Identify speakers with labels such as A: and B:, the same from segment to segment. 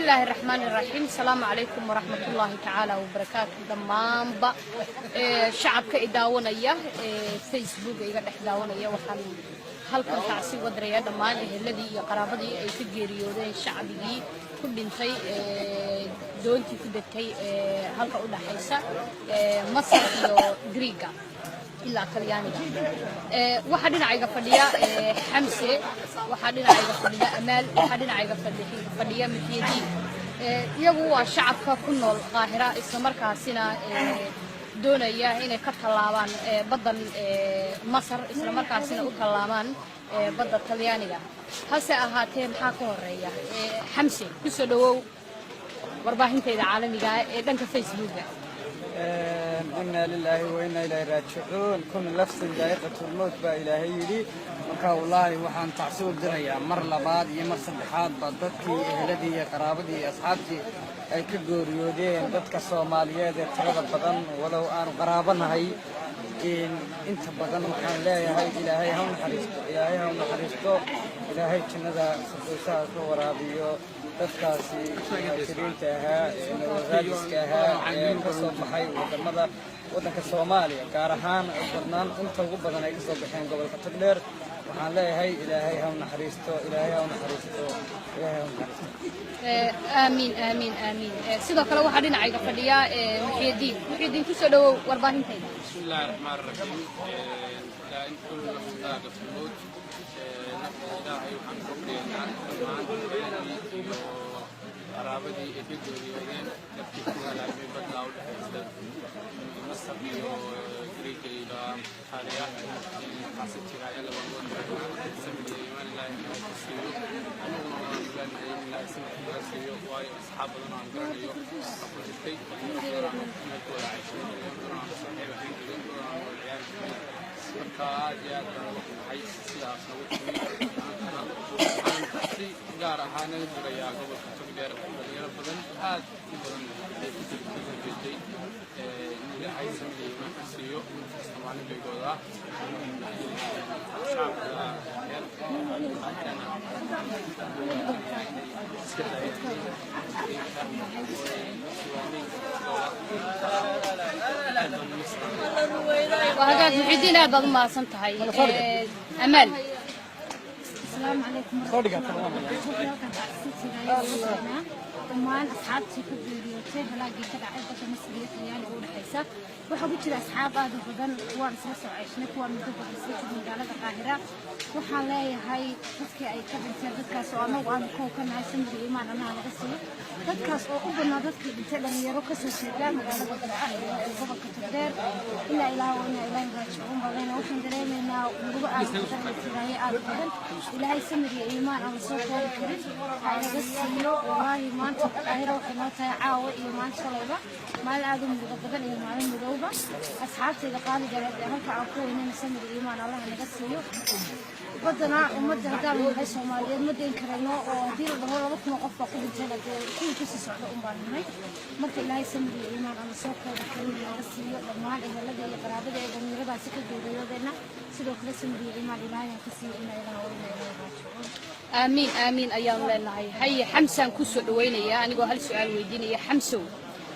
A: الله الرحمن الرحيم السلام عليكم ورحمة الله تعالى وبركاته دمان با شعب كإداونية فيسبوك إيجاد إداونية وحن halkan taasi wadraya dhamaan eheladii iyo qaraabadii ay ka geeriyoodeen shacabigii ku dhintay doontii ku degtay halka u dhaxaysa Masar iyo Greega ilaa Talyaaniga waxa dhinacayga fadhiya Xamse waxa dhinacayga fadhiya Amaal waxa dhinacayga fadhiya Mafiyadiin iyagu waa shacabka ku nool Qaahira isla markaasina doonaya inay ka talaabaan badan Masar isla markaasina u talaamaan badda Talyaaniga hase ahaatee maxaa ka horeeya Xamse ku soo dhawow warbaahinteeda caalamiga ee dhanka Facebook
B: inna lillahi wa inna ilayhi raaji'uun kullu nafsin daa'iqatul mawt ba ilaahay yiri marka wallahi waxaan tacsiib dirayaa mar labaad iyo mar saddexaad ba dadkii eheladii iyo qaraabadii iyo asxaabtii ay ka gooriyoodeen dadka Soomaaliyeed ee tirada badan walow aan qaraabanahay inta badan waxaan leeyahay ilaahay ha naxariisto ilaahay jannada firdawsaha ka waraabiyo dadkaasi shiriinta ahaa nabadgelyada ahaa ee ka soo baxay waddanka Soomaaliya gaar ahaan badnaan inta ugu badan ay ka soo baxeen gobolka Togdheer waxaan leeyahay ilaahay ha naxariisto
A: آمين آمين آمين سيدو كلا واحد دينعيغا فديا محيدين ku soo dhawow warbaahinteeda
C: بسم الله الرحمن الرحيم لا إن كل مختلف في الموت نحن إلهي وحن كبرينا قرابتي إفيدوري وين نبتكوها لعبين بدلا ودحيزة مصر بيو كريكي إلى حاليا حاسبتي غاية لبنون سمي إيمان الله يحسيو أنا أقول إن الله يحسيو واي أصحاب لنا عن قرنيو أقول جدي ورانو نكولا عيشين ورانو صحيح وحيد ورانو العيال مركا جاء حي سياسة وحيد أنا تحسي gaar ahaan ay diraya gobolka Togdheer dhalinyaro badan aad u badan ay ku jirtay ilaahay sameeyay ma siiyo Soomaaliyeedooda shacabka
A: وهذا محيدين هذا ما سنتهاي أمل
D: السلام عليكم ورحمة الله ومان أصحابتي في الفيديوهات بلاقي كذا عدة مسؤوليات يعني أول حساب وحبيت الأصحاب هذا بدن كوان سلسة وعشنا كوان مدبر بسيط من جالة القاهرة وحلاي هاي تذكي أي كذا تذكر سؤال وأنا كوكان هاي سمري إيمان أنا على غسيل تذكر وقبلنا تذكي بتلا يروكس الشجاع مجالة القاهرة وقبل كتير إلا إله وإنا إله راجعون بغينا وحنا درينا ونبقى على كتير هاي بدن إلى هاي سمري إيمان أنا صوت الكريم على غسيل والله ما أنت القاهرة وحناتها عاوي إيمان شلبة ما العادم بدن إيمان مدوبة أصحابتي إذا قالوا جلد هلك عقول إننا سمر الإيمان الله نقصيه بدنا ومدة هدار هاي الصوماليين مدة إنكرنا ودير الظهور وقتنا قفة قبل جلد كل كيس سعد أمبارنا مرت إلى هاي سمر الإيمان على سوق الكريم نقصيه لما إذا الذي يقرأ بدأ إذا نربى سكت جودنا سلوك سمر الإيمان إلى هاي نقصيه إن إلى ورنا إلى راجعون
A: آمين آمين أيام لنا هاي حمسة كسر دوينيا أنا جو هالسؤال ويديني يا حمسو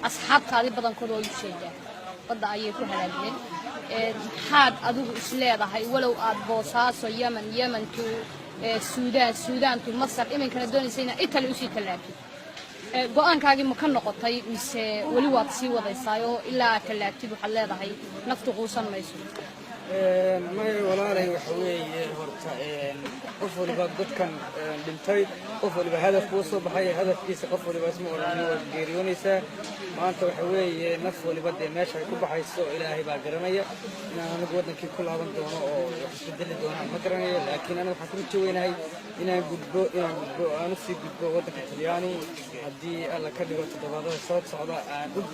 A: أصحاب هذه بدن كله يشجع بدأ أيكو هلاجين حاد أدو إسلام هاي ولو أبوساس ويمن تو السودان تو مصر إمن كان دون سنة إيطاليا وشي ثلاثة قوان كاجي مكان نقطي مس ولي واتسي وضيسايو إلا ثلاثة بحلا هاي نفط غوصان ما يسوي
B: ما ولا له وحوي هرتا قفل بقد كان دمتي قفل بهدف وصل بحي هدف كيس قفل باسمه ولا جيريونيسا ما أنت وحوي نفس اللي بدي ماشي يكون بحي السوق إلهي باقرنية أنا نقول إنك كل هذا دونا أو يحدد لي دونا مقرنية لكن أنا بحكي شوي هاي إنا جدبو أنا في جدبو ودك الطلياني هدي الله كده وتدبر الصوت صعدا جد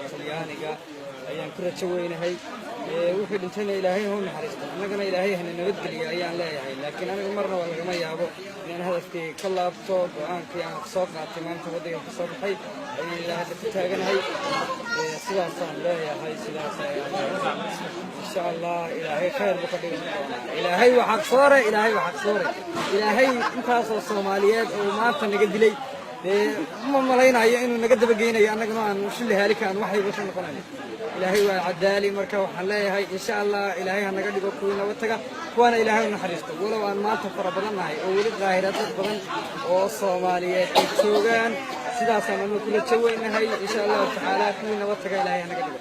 B: الطلياني جا أيام كل شوي هاي وفي انتنا إلهي هون حريصنا نقنا إلهي هن نبدل أيام لا يعني لكن أنا مرة ولا ما يابو لأن هذا في كل أبطال وأنك يعني صوت عتمان تبدي صوت حي إلى هذا تاجن هاي سلاسة لا يا هاي سلاسة إن شاء الله إلهي خير بقدر إلهي وحق صورة إلهي وحق صورة إلهي أنت أصل الصوماليات وما أنت نقد لي ما ملاينا إنه نقدر بقينا أنا كمان وش اللي هالك أنا واحد بس نقولنا إلهي وعدالي مركا وحلاي هاي إن شاء الله إلهي هنقدر بكوينا وتجا وأنا إلهي نحرسته ولو أن ما تفرق بدنا هاي أولد ظاهرات بدن وصومالية تشوغان سداسا من كل تشوينا هاي إن شاء الله تعالى كوينا وتجا إلهي هنقدر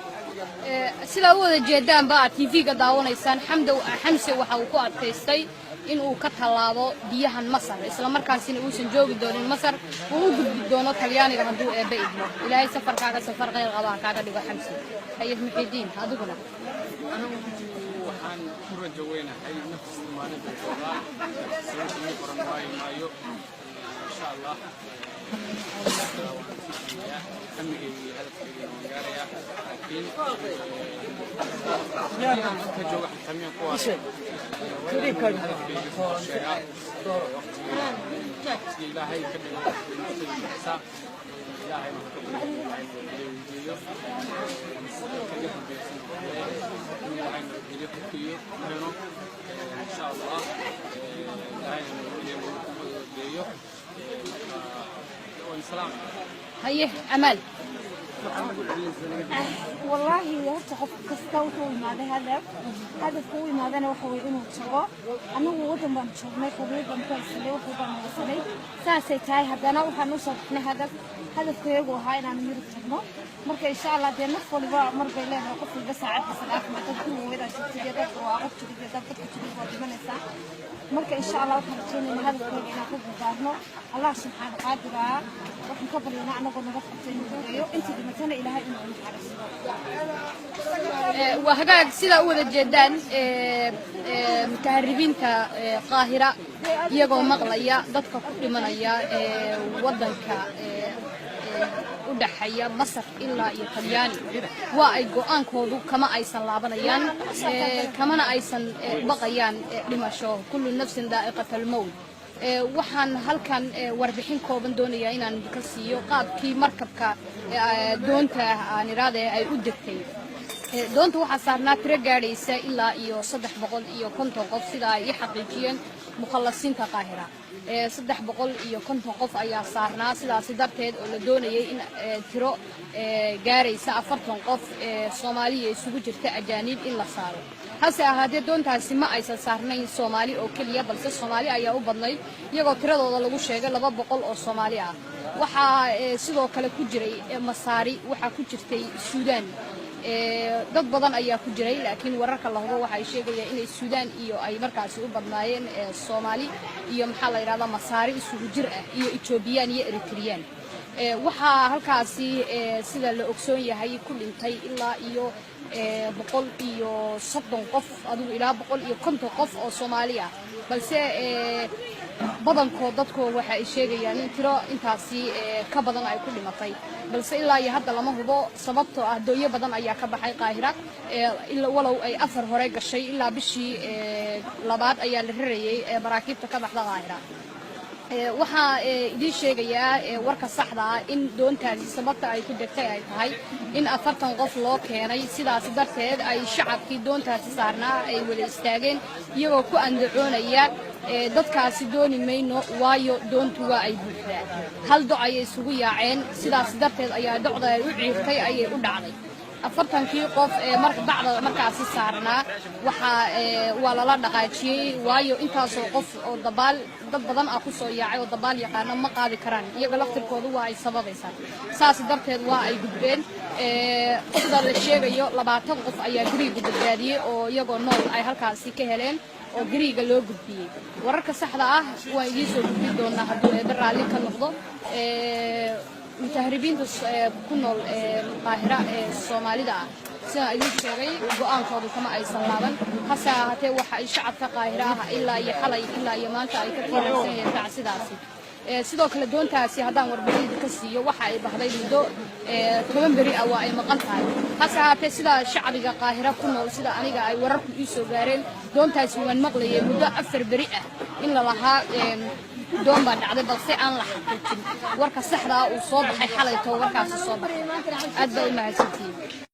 A: sida u wada jeedaan baa TV-ga daawanaysaan xamse waxa uu ku adkaystay in uu ka talaabo biyahan Masar isla markaasina uusan joogi doonin Masar uu u gudbi doono Talyaaniga hadduu eebbe idmo ilaahay safarkaaga safar qeyr qaba kaaga dhigo xamse hay'ad muxidiin adiguna
C: waxaan ku rajaweynahay nafs maalinta joogaa sidii qoran maayo insha Allah أمي هذا الجارية لكن كجوا حتمين قوة لا هي كده لا هي إن شاء الله والسلام
A: هيه أمل
D: والله يرتقف كستوته ماذا هذا قوي ماذا أنا وحوي إنه تشوا أنا وودم بنشوف ما كبير بنكسر له وبن مسلي ساسي تاي هذا أنا وحنوصل هذا كوي وهاي أنا نمر تجمع مركا إن شاء الله ده نفول بقى مركا إلى نقف بس عاد بس الأخ ما تكون وإذا شفت جدك وعرفت جدك بتكتب وجمنا ساعة مركا إن شاءالله وحنتين إن هذا كوي أنا أخذ بدارنا الله سبحانه وتعالى وحنكبر لنا أنا قلنا بفتين وجيو أنت مثلا إلى هاي إنه
A: وهجاج سلا أول الجدان متهربين كقاهرة يجوا مغلية ضدك كل منايا وضنك ودحيا مصر إلا إيطاليان وأيجو أنكودو كما أيسن لابنيان كمان أيسن بقيان لما شو كل نفس ذائقة الموت waxaan halkan warbixin kooban doonayaa inaan ka siiyo qaabkii markabka doonta aan iraade ay u degtay doonta waxa saarnaa tiro gaadhaysa ilaa iyo 350 qof sida ay xaqiijiyeen mukhallasiinta qaahira 350 qof ayaa saarnaa sidaas darteed oo la doonayay in tiro gaaraysa 40 qof Soomaaliya isugu jirta ajaanib in la saaro hase ahaatee doontaasi ma aysan saarnayn Soomaali oo kaliya balse Soomaali ayaa u badnay iyagoo tiradooda lagu sheegay 200 oo Soomaali ah waxa sidoo kale ku jiray Masaari waxa ku jirtay Suudaan dad badan ayaa ku jiray laakiin wararka la hubo waxay sheegayaan in Suudaan iyo ay markaasi u badnaayeen Soomaali iyo maxaa la yiraahdaa Masaari isugu jir ah iyo Ethiopian iyo Eritrean waxa halkaasi sida la ogsoon yahay ku dhintay ilaa iyo 130 qof adigu ilaa 150 qof oo Soomaali ah balse badankood dadku waxa ay sheegayaan in tiro intaasi ka badan ay ku dhimatay balse ilaa iyo hadda lama hubo sababtoo ah dooyo badan ayaa ka baxay qaahira ilaa walow ay afar hore gashay ilaa bishii labaad ayaa la rarayay maraakiibta ka baxda qaahira waxa idin sheegayaa warka saxda ah in doontaasi sababta ay ku degtay ay tahay in 40 qof loo keenay sidaas darteed ay shacabkii doontaasi saarnaa ay wada istaageen iyagoo ku andacoonaya dadkaasi dooni mayno waayo doontu waa ay buuxdaa hal doc ay isugu yaaceen sidaas darteed ayaa docda ay u ciirtay ayay u dhacday 40 qof markaasi saarnaa waxa waa la dhaqaajiyay waayo intaas oo qof oo dabaal dad badan ah ku soo yaacay oo dabaal yaqaan ma qaadi karaan iyaga laftirkoodu waa ay sababaysaa saas darteed waa ay gudbeen qofda la sheegayo 20 qof ayaa guriga badbaadiyay oo iyagoo nool ay halkaasi ka heleen oo guriga loo gudbiyay wararka saxda ah waa idin soo gudbin doonaa haddii ay raalli ka noqdo متهربين كنول القاهرة الصومالية سنة أيضا شيء وقان كودو كما أي صلابا حسا هتي وحا الشعب كقاهرة إلا يحلي إلا يمانتا أي كثير سنة تعسيداسي sidoo kale doontaasi hadaan warbixin ka siiyo waxa ay baxday muddo 10 bari ah waa ay maqan tahay hase haatee sida shacbiga qaahira ku nool sida aniga ay wararku ii soo gaareen doontaasi waan maqlayay muddo 4 bari ah in la lahaa doon baa dhacday balse aan la xaqiijin warka saxda ah uu soo baxay xalay warkaasi soo baxay aad bay u mahadsantihiin